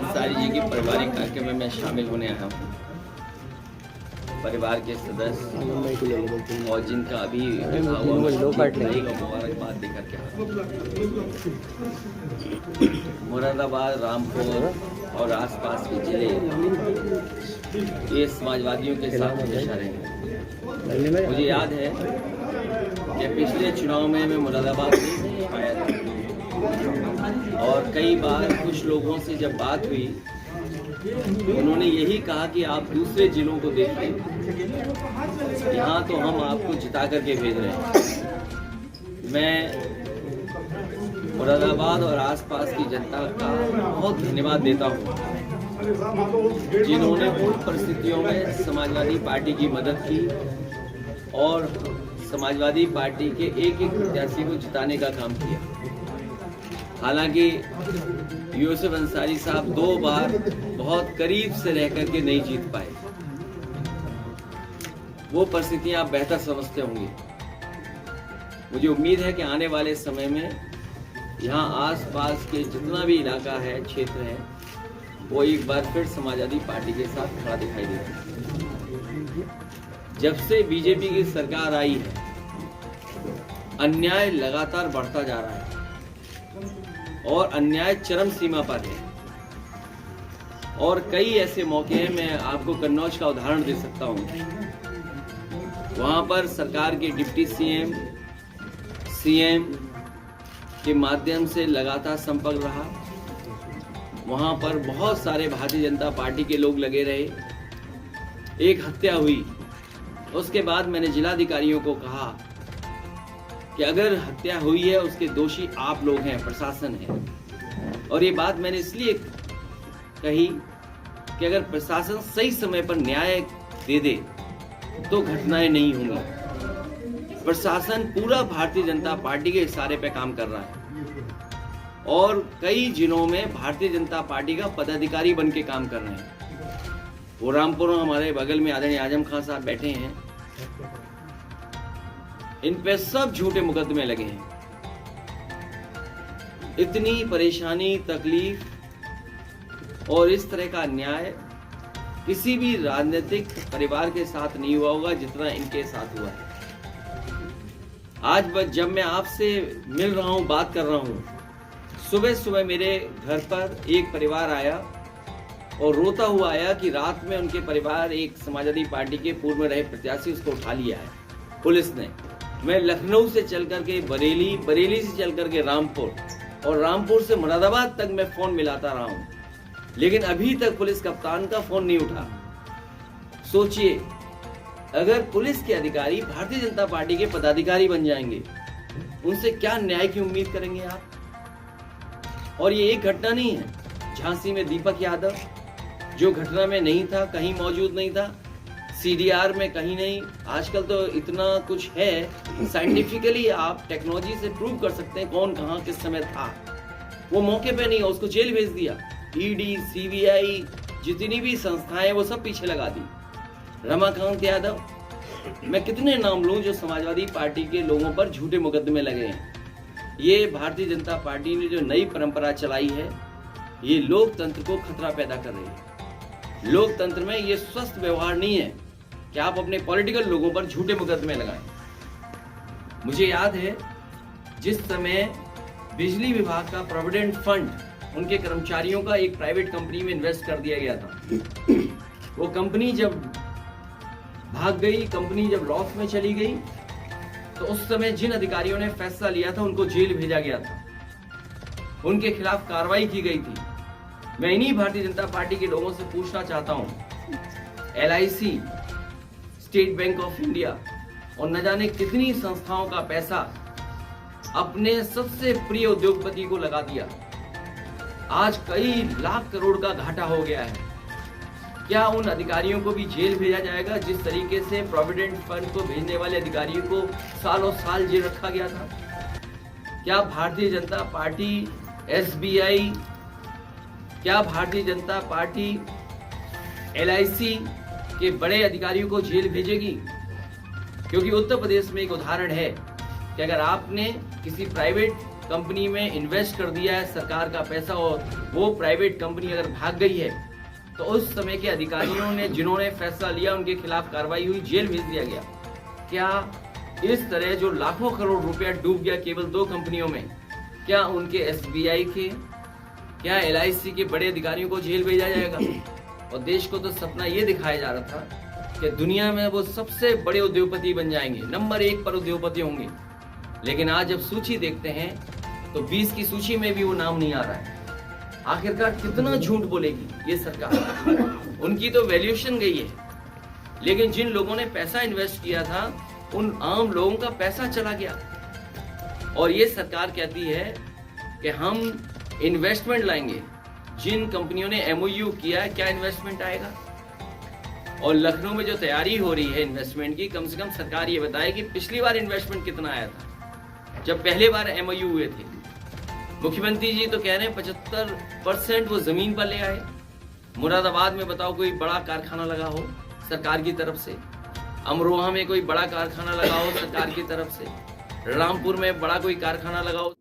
अंसारी जी के पारिवारिक कार्यक्रम में शामिल होने आया हूँ। परिवार के सदस्य और जिनका अभी मुबारकबाद देकर के मुरादाबाद, रामपुर और आसपास के जिले ये समाजवादियों के साथ हमेशा रहे। मुझे याद है कि पिछले चुनाव में मैं मुरादाबाद नहीं पाया था और कई बार कुछ लोगों से जब बात हुई उन्होंने यही कहा कि आप दूसरे जिलों को देखें, यहाँ तो हम आपको जिता करके भेज रहे हैं। मैं मुरादाबाद और आसपास की जनता का बहुत धन्यवाद देता हूँ जिन्होंने उन परिस्थितियों में समाजवादी पार्टी की मदद की और समाजवादी पार्टी के एक एक प्रत्याशी को जिताने का काम किया। हालांकि यूसुफ अंसारी साहब 2 बार बहुत करीब से रह करके नहीं जीत पाए। वो परिस्थितियां आप बेहतर समझते होंगे। मुझे उम्मीद है कि आने वाले समय में यहाँ आसपास के जितना भी इलाका है, क्षेत्र है, वो एक बार फिर समाजवादी पार्टी के साथ खड़ा दिखाई देगा। जब से बीजेपी की सरकार आई है, अन्याय लगातार बढ़ता जा रहा है और अन्याय चरम सीमा पर है। और कई ऐसे मौके हैं, मैं आपको कन्नौज का उदाहरण दे सकता हूं। वहां पर सरकार के डिप्टी सीएम के माध्यम से लगातार संपर्क रहा। वहां पर बहुत सारे भारतीय जनता पार्टी के लोग लगे रहे। एक हत्या हुई, उसके बाद मैंने जिलाधिकारियों को कहा कि अगर हत्या हुई है उसके दोषी आप लोग हैं, प्रशासन है। और ये बात मैंने इसलिए कही कि अगर प्रशासन सही समय पर न्याय दे दे तो घटनाएं नहीं होंगी। प्रशासन पूरा भारतीय जनता पार्टी के इशारे पे काम कर रहा है और कई जिलों में भारतीय जनता पार्टी का पदाधिकारी बन के काम कर रहे हैं। वो रामपुर हमारे बगल में आदरणीय आजम खान साहब बैठे हैं, इन पे सब झूठे मुकदमे लगे हैं। इतनी परेशानी, तकलीफ और इस तरह का अन्याय किसी भी राजनीतिक परिवार के साथ नहीं हुआ होगा जितना इनके साथ हुआ है। आज जब मैं आपसे मिल रहा हूं, बात कर रहा हूं, सुबह सुबह मेरे घर पर एक परिवार आया और रोता हुआ आया कि रात में उनके परिवार एक समाजवादी पार्टी के पूर्व में रहे प्रत्याशी उसको उठा लिया है पुलिस ने। मैं लखनऊ से चल करके बरेली, बरेली से चल करके रामपुर और रामपुर से मुरादाबाद तक मैं फोन मिलाता रहा हूं, लेकिन अभी तक पुलिस कप्तान का फोन नहीं उठा। सोचिए, अगर पुलिस के अधिकारी भारतीय जनता पार्टी के पदाधिकारी बन जाएंगे, उनसे क्या न्याय की उम्मीद करेंगे आप? और ये एक घटना नहीं है। झांसी में दीपक यादव जो घटना में नहीं था, कहीं मौजूद नहीं था, सीडीआर में कहीं नहीं। आजकल तो इतना कुछ है, साइंटिफिकली आप टेक्नोलॉजी से प्रूव कर सकते हैं कौन कहां किस समय था। वो मौके पे नहीं है, उसको जेल भेज दिया। ईडी, सीबीआई, जितनी भी संस्थाएं वो सब पीछे लगा दी। रमाकांत यादव, मैं कितने नाम लूं जो समाजवादी पार्टी के लोगों पर झूठे मुकदमे लगे हैं। ये भारतीय जनता पार्टी ने जो नई परंपरा चलाई है, ये लोकतंत्र को खतरा पैदा कर रही है। लोकतंत्र में ये स्वस्थ व्यवहार नहीं है कि आप अपने पॉलिटिकल लोगों पर झूठे मुकदमे लगाएं। मुझे याद है जिस समय बिजली विभाग का प्रोविडेंट फंड उनके कर्मचारियों का एक प्राइवेट कंपनी में इन्वेस्ट कर दिया गया था। वो कंपनी जब भाग गई, कंपनी जब लॉस में चली गई, तो उस समय जिन अधिकारियों ने फैसला लिया था उनको जेल भेजा गया था, उनके खिलाफ कार्रवाई की गई थी। मैं इन्हीं भारतीय जनता पार्टी के लोगों से पूछना चाहता हूं, LIC, state bank of India और न जाने कितनी संस्थाओं का पैसा अपने सबसे प्रिय उद्योगपति को लगा दिया। आज कई लाख करोड़ का घाटा हो गया है। क्या उन अधिकारियों को भी जेल भेजा जाएगा जिस तरीके से प्रोविडेंट फंड को भेजने वाले अधिकारियों को सालों साल जेल रखा गया था? क्या भारतीय जनता पार्टी, SBI, क्या भारतीय जनता पार्टी LIC के बड़े अधिकारियों को जेल भेजेगी? क्योंकि उत्तर प्रदेश में एक उदाहरण है कि अगर आपने किसी प्राइवेट कंपनी में इन्वेस्ट कर दिया है सरकार का पैसा और वो प्राइवेट कंपनी अगर भाग गई है तो उस समय के अधिकारियों ने जिन्होंने फैसला लिया उनके खिलाफ कार्रवाई हुई, जेल भेज दिया गया। क्या इस तरह जो लाखों करोड़ रुपया डूब गया केवल 2 कंपनियों में, क्या उनके SBI के, क्या LIC के बड़े अधिकारियों को जेल भेजा जाएगा? और देश को तो सपना ये दिखाया जा रहा था कि दुनिया में वो सबसे बड़े उद्योगपति बन जाएंगे, नंबर 1 पर उद्योगपति होंगे। लेकिन आज जब सूची देखते हैं तो 20 की सूची में भी वो नाम नहीं आ रहा है। आखिरकार कितना झूठ बोलेगी ये सरकार? उनकी तो वैल्यूएशन गई है, लेकिन जिन लोगों ने पैसा इन्वेस्ट किया था उन आम लोगों का पैसा चला गया। और ये सरकार कहती है कि हम इन्वेस्टमेंट लाएंगे। जिन कंपनियों ने MOU किया है, क्या इन्वेस्टमेंट आएगा? और लखनऊ में जो तैयारी हो रही है इन्वेस्टमेंट की, कम से कम सरकार ये बताए कि पिछली बार इन्वेस्टमेंट कितना आया था जब पहले बार MOU हुए थे। मुख्यमंत्री जी तो कह रहे हैं 75% वो जमीन पर ले आए। मुरादाबाद में बताओ कोई बड़ा कारखाना लगा हो सरकार की तरफ से, अमरोहा में कोई बड़ा कारखाना लगा हो सरकार की तरफ से, रामपुर में बड़ा कोई कारखाना लगा हो।